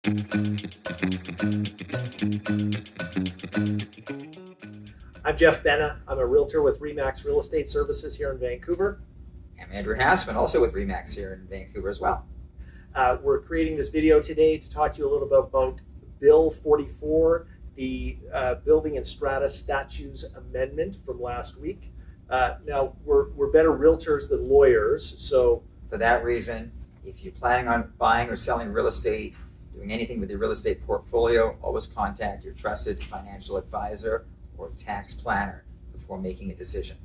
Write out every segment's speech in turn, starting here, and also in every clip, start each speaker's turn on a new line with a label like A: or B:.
A: I'm Jeff Benna. I'm a realtor with Remax Real Estate Services here in Vancouver.
B: I'm Andrew Hassman, also with Remax here in Vancouver as well.
A: We're creating this video today to talk to you a little bit about Bill 44, the Building and Strata Statutes Amendment from last week. Now, we're better realtors than lawyers, so...
B: For that reason, if you're planning on buying or selling real estate, doing anything with your real estate portfolio, always contact your trusted financial advisor or tax planner before making a decision.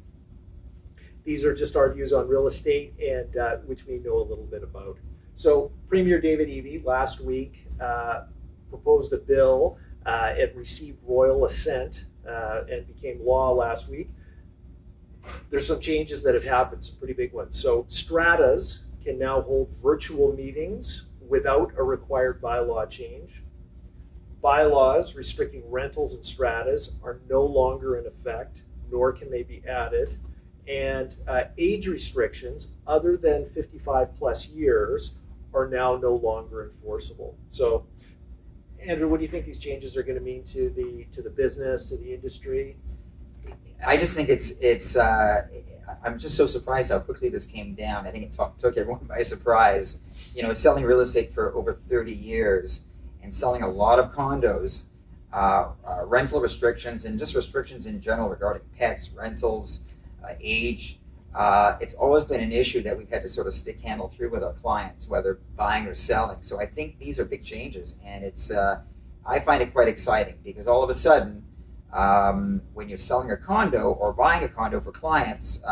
A: These are just our views on real estate, and which we know a little bit about. So Premier David Eby last week proposed a bill. It received royal assent and became law last week. There's some changes that have happened, some pretty big ones. So stratas can now hold virtual meetings without a required bylaw change. Bylaws restricting rentals and stratas are no longer in effect, nor can they be added. And age restrictions other than 55 plus years are now no longer enforceable. So, Andrew, what do you think these changes are going to mean to the business, to the industry?
B: I just think I'm just so surprised how quickly this came down. I think it took everyone by surprise. You know, selling real estate for over 30 years and selling a lot of condos, rental restrictions and just restrictions in general regarding pets, rentals, age. It's always been an issue that we've had to sort of stick handle through with our clients, whether buying or selling. So I think these are big changes, and I find it quite exciting because all of a sudden, when you're selling a condo or buying a condo for clients,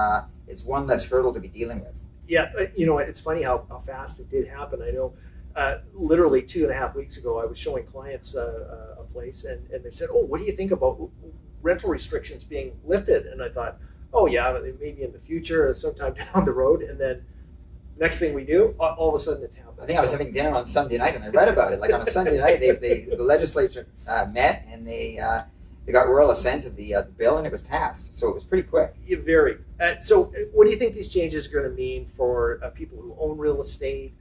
B: it's one less hurdle to be dealing with.
A: Yeah, you know, it's funny how fast it did happen. I know literally 2.5 weeks ago, I was showing clients a place, and they said, "Oh, what do you think about rental restrictions being lifted?" And I thought, "Oh yeah, maybe in the future, sometime down the road." And then next thing we do, all of a sudden it's happened.
B: I think I was having dinner on Sunday night and I read about it. Like on a Sunday night, the legislature met and they got royal assent of the bill, and it was passed. So it was pretty quick.
A: Yeah, very. So what do you think these changes are going to mean for people who own real estate,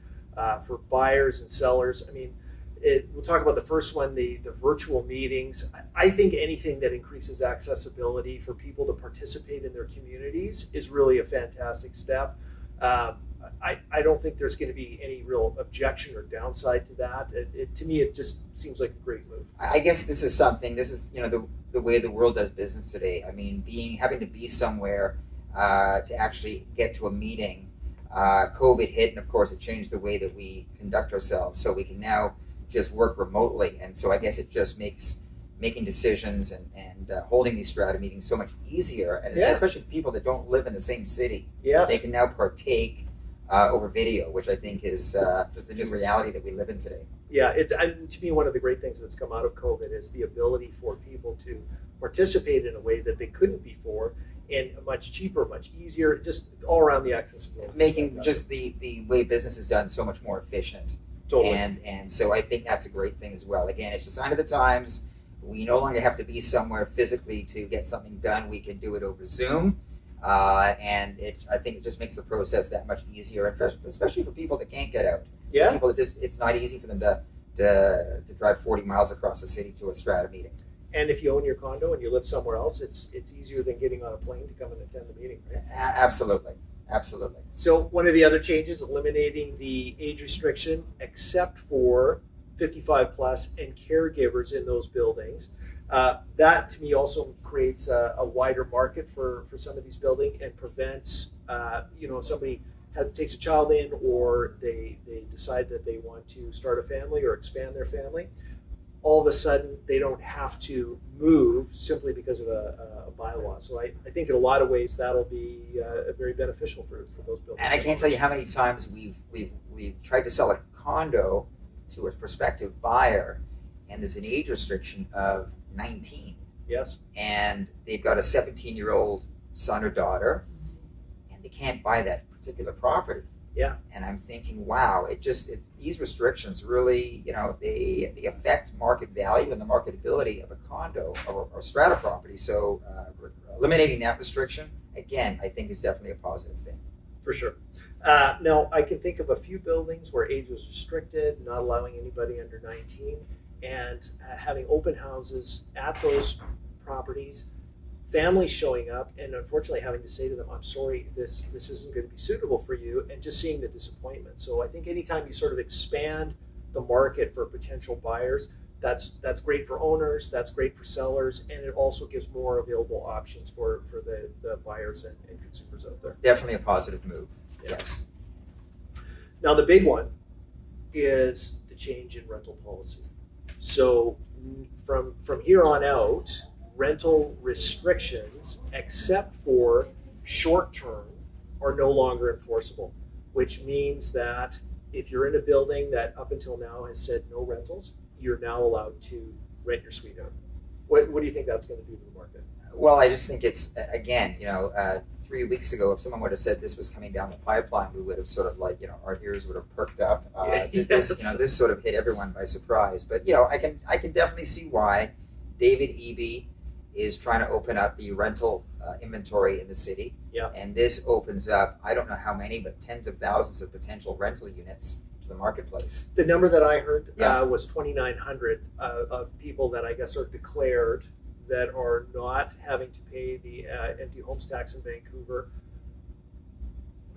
A: for buyers and sellers? I mean, we'll talk about the first one, the virtual meetings. I think anything that increases accessibility for people to participate in their communities is really a fantastic step. I don't think there's going to be any real objection or downside to that. To me, it just seems like a great move.
B: I guess this is the way the world does business today. I mean, having to be somewhere to actually get to a meeting. COVID hit, and of course, it changed the way that we conduct ourselves. So we can now just work remotely, and so I guess it just makes making decisions and holding these strata meetings so much easier, and especially for people that don't live in the same city.
A: Yes.
B: They can now partake over video, which I think is just the new reality that we live in today.
A: Yeah, to me, one of the great things that's come out of COVID is the ability for people to participate in a way that they couldn't before, and much cheaper, much easier, just all around the accessibility.
B: Making just the way business is done so much more efficient.
A: Totally.
B: And so I think that's a great thing as well. Again, it's a sign of the times. We no longer have to be somewhere physically to get something done. We can do it over Zoom. And I think it just makes the process that much easier, especially for people that can't get out.
A: Yeah.
B: People that it's not easy for them to drive 40 miles across the city to a strata meeting.
A: And if you own your condo and you live somewhere else, it's easier than getting on a plane to come and attend the meeting, right?
B: Absolutely.
A: So one of the other changes, eliminating the age restriction, except for 55 plus and caregivers in those buildings. That to me also creates a wider market for some of these buildings and prevents, if somebody takes a child in, or they decide that they want to start a family or expand their family, all of a sudden they don't have to move simply because of a bylaw. So I think in a lot of ways that'll be very beneficial for those buildings.
B: And I can't tell you how many times we've tried to sell a condo to a prospective buyer, and there's an age restriction of 19.
A: Yes.
B: And they've got a 17-year-old son or daughter, and they can't buy that particular property.
A: Yeah.
B: And I'm thinking, wow, these restrictions really, they affect market value and the marketability of a condo or strata property. So eliminating that restriction, again, I think is definitely a positive thing.
A: For sure. Now, I can think of a few buildings where age was restricted, not allowing anybody under 19, and having open houses at those properties, families showing up, and unfortunately having to say to them, "I'm sorry, this isn't going to be suitable for you," and just seeing the disappointment. So I think anytime you sort of expand the market for potential buyers, that's great for owners, that's great for sellers, and it also gives more available options for the buyers and consumers out there.
B: Definitely a positive move.
A: Yeah.
B: Yes.
A: Now, the big one is the change in rental policy. So from here on out, rental restrictions, except for short term, are no longer enforceable, which means that if you're in a building that up until now has said no rentals, you're now allowed to rent your suite out. What do you think that's going to do to the market?
B: Well, I just think it's, again, 3 weeks ago, if someone would have said this was coming down the pipeline, we would have sort of like, our ears would have perked up.
A: Yes.
B: This sort of hit everyone by surprise. But I can definitely see why David Eby is trying to open up the rental inventory in the city.
A: Yeah.
B: And this opens up, I don't know how many, but tens of thousands of potential rental units to the marketplace.
A: The number that I heard
B: Yeah.
A: was 2,900 of people that I guess are declared that are not having to pay the empty homes tax in Vancouver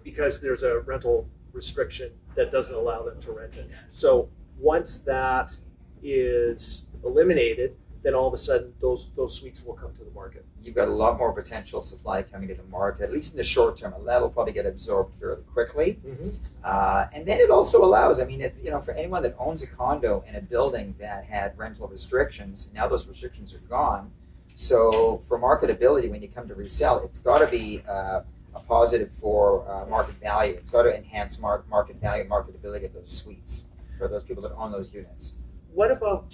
A: because there's a rental restriction that doesn't allow them to rent it. So once that is eliminated, then all of a sudden those suites will come to the market.
B: You've got a lot more potential supply coming to the market, at least in the short term, and that'll probably get absorbed fairly quickly.
A: Mm-hmm.
B: And then it also allows, it's, for anyone that owns a condo in a building that had rental restrictions, now those restrictions are gone. So for marketability, when you come to resell, it's got to be a positive for market value. It's got to enhance market value and marketability of those suites for those people that own those units.
A: What about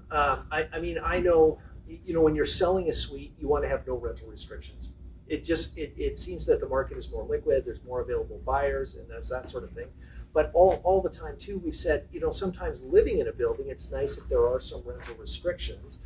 A: I know, when you're selling a suite, you want to have no rental restrictions. It seems that the market is more liquid, there's more available buyers, and there's that sort of thing. But all the time too, we've said, sometimes living in a building, it's nice if there are some rental restrictions.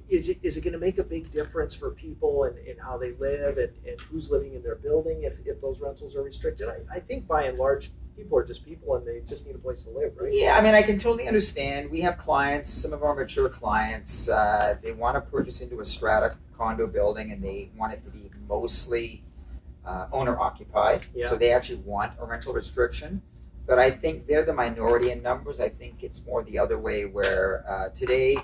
A: Is it going to make a big difference for people and how they live and who's living in their building if those rentals are restricted? I think by and large, people are just people and they just need a place to live, right?
B: Yeah, I can totally understand. We have clients, some of our mature clients, they want to purchase into a strata condo building and they want it to be mostly owner occupied.
A: Yeah.
B: So they actually want a rental restriction. But I think they're the minority in numbers. I think it's more the other way where today,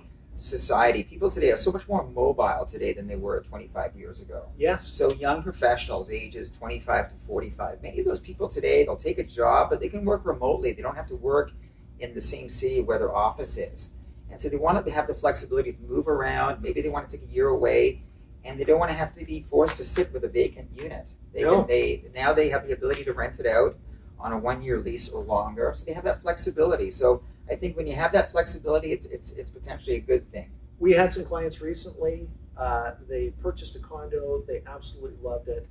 B: people today are so much more mobile today than they were 25 years ago.
A: Yes.
B: So young professionals, ages 25 to 45, many of those people today, they'll take a job, but they can work remotely. They don't have to work in the same city where their office is. And so they want to have the flexibility to move around. Maybe they want to take a year away, and they don't want to have to be forced to sit with a vacant unit. Now they have the ability to rent it out on a 1-year lease or longer. So they have that flexibility. So I think when you have that flexibility, it's potentially a good thing.
A: We had some clients recently. They purchased a condo. They absolutely loved it.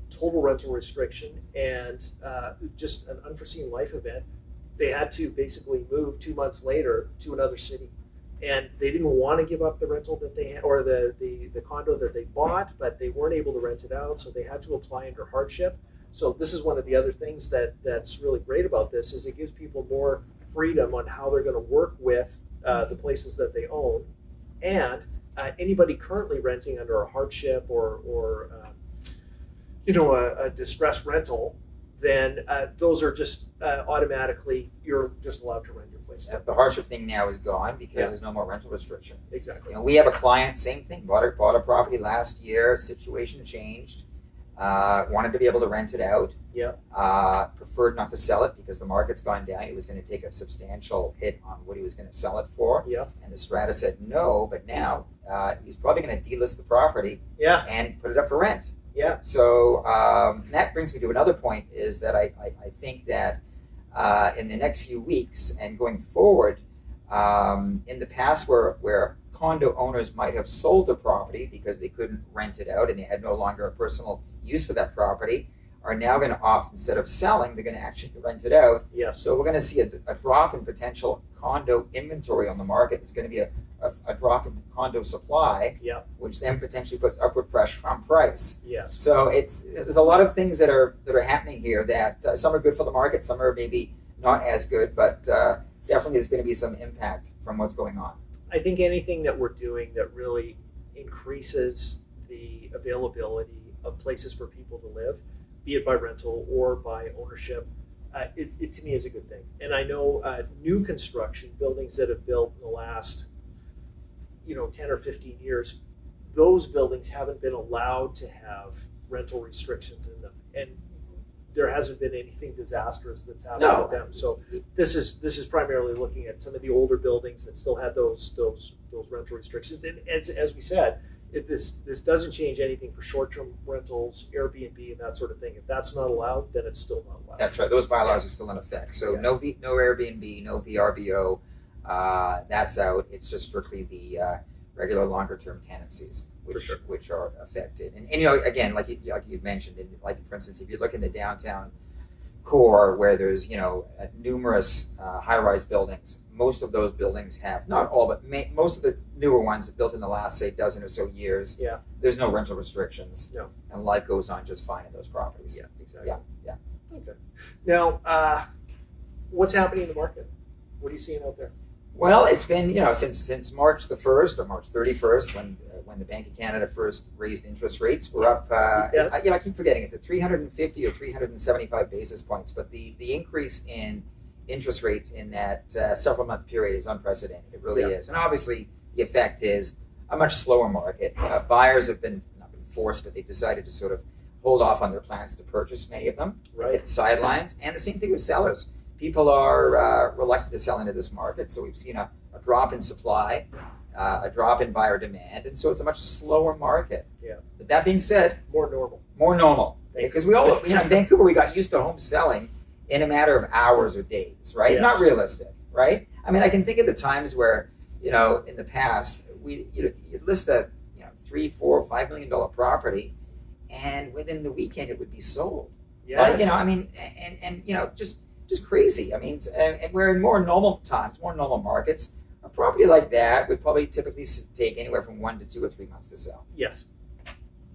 A: Total rental restriction and just an unforeseen life event. They had to basically move 2 months later to another city. And they didn't want to give up the rental that they had, or the condo that they bought, but they weren't able to rent it out. So they had to apply under hardship. So this is one of the other things that's really great about this is it gives people more freedom on how they're going to work with the places that they own, and anybody currently renting under a hardship or a distressed rental, then those are just automatically you're just allowed to rent your place.
B: The hardship thing now is gone because there's no more rental restriction.
A: Exactly.
B: We have a client, same thing, bought a property last year, situation changed, wanted to be able to rent it out.
A: Yeah.
B: Preferred not to sell it because the market's gone down. He was going to take a substantial hit on what he was going to sell it for.
A: Yeah.
B: And the Strata said no, but now he's probably going to delist the property.
A: Yeah.
B: And put it up for rent.
A: Yeah.
B: So that brings me to another point is that I think that in the next few weeks and going forward, in the past where condo owners might have sold the property because they couldn't rent it out and they had no longer a personal use for that property, are now going to opt, instead of selling, they're going to actually rent it out.
A: Yes.
B: So we're going to see a drop in potential condo inventory on the market. There's going to be a a drop in condo supply,
A: Yeah.
B: which then potentially puts upward pressure on price.
A: Yes.
B: So there's a lot of things that are happening here that some are good for the market, some are maybe not as good, but definitely there's going to be some impact from what's going on.
A: I think anything that we're doing that really increases the availability of places for people to live, be it by rental or by ownership, it to me is a good thing. And I know new construction, buildings that have built in the last 10 or 15 years, those buildings haven't been allowed to have rental restrictions in them. And there hasn't been anything disastrous that's happened with them. So this is primarily looking at some of the older buildings that still had those rental restrictions. And as we said, this doesn't change anything for short-term rentals, Airbnb, and that sort of thing. If that's not allowed, then it's still not allowed.
B: That's right. Those bylaws are still in effect. So no Airbnb, no VRBO. That's out. It's just strictly the regular longer-term tenancies, which are affected. And again, like you mentioned, like for instance, if you look in the downtown core where there's numerous high-rise buildings, most of those buildings have, not all, but most of the newer ones built in the last, say, dozen or so years.
A: Yeah.
B: There's no rental restrictions.
A: No.
B: And life goes on just fine in those properties.
A: Yeah, exactly.
B: Yeah.
A: Okay. Now, what's happening in the market? What are you seeing out there?
B: Well, it's been since March the 1st or March 31st when the Bank of Canada first raised interest rates. We're up.
A: Yes.
B: I keep forgetting. It's at 350 or 375 basis points, but the increase in interest rates in that several month period is unprecedented. It really is, and obviously the effect is a much slower market. Buyers have not been forced, but they've decided to sort of hold off on their plans to purchase. Many of them
A: Right.
B: at the sidelines, and the same thing with sellers. People are reluctant to sell into this market, so we've seen a drop in supply, a drop in buyer demand, and so it's a much slower market.
A: Yeah.
B: But that being said,
A: More normal.
B: more normal, because we all, in Vancouver, we got used to homes selling in a matter of hours or days, right?
A: Yes.
B: Not realistic, right? I mean, I can think of the times where, in the past, you'd list a $3, $4, $5 million property, and within the weekend it would be sold.
A: Yes.
B: Just crazy. I mean, and we're in more normal times, more normal markets. A property like that would probably typically take anywhere from 1 to 2 or 3 months to sell.
A: Yes.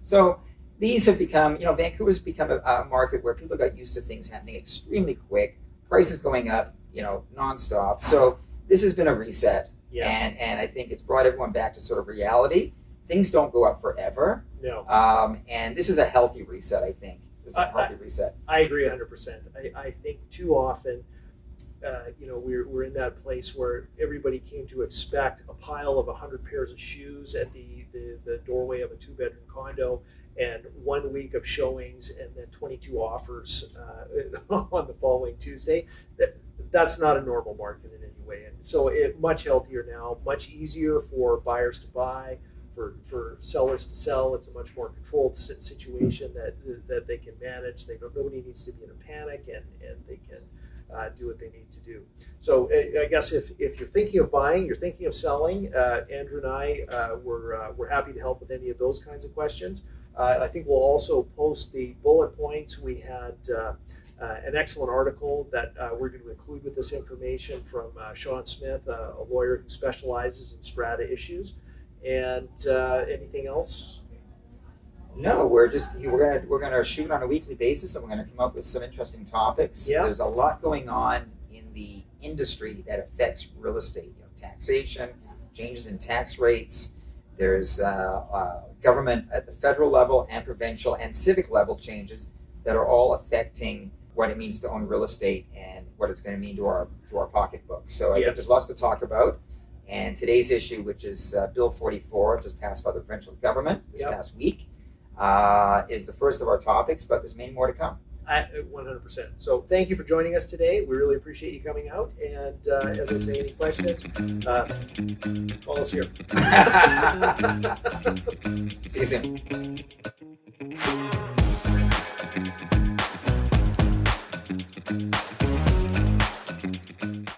B: So these have become, Vancouver's become a market where people got used to things happening extremely quick, prices going up, nonstop. So this has been a reset.
A: Yes.
B: And I think it's brought everyone back to sort of reality. Things don't go up forever.
A: No.
B: And this is a healthy reset, I think. This is a healthy reset.
A: I agree 100%. I think too often, we're in that place where everybody came to expect a pile of 100 pairs of shoes at the doorway of a 2-bedroom condo, and 1 week of showings, and then 22 offers on the following Tuesday. That's not a normal market in any way, and so much healthier now, much easier for buyers to buy. For sellers to sell, it's a much more controlled situation that they can manage. Nobody needs to be in a panic, and they can do what they need to do. So I guess if you're thinking of buying, you're thinking of selling, Andrew and I we're happy to help with any of those kinds of questions. I think we'll also post the bullet points. We had an excellent article that we're going to include with this information from Sean Smith, a lawyer who specializes in strata issues. And anything else?
B: No, we're gonna shoot on a weekly basis, and we're gonna come up with some interesting topics.
A: Yeah.
B: There's a lot going on in the industry that affects real estate. Taxation, changes in tax rates. There's government at the federal level and provincial and civic level changes that are all affecting what it means to own real estate and what it's going to mean to our pocketbook. So I think there's lots to talk about. And today's issue, which is Bill 44, just passed by the provincial government this past week, is the first of our topics, but there's many more to come.
A: 100%. So thank you for joining us today. We really appreciate you coming out. And as I say, any questions, call us here.
B: See you soon.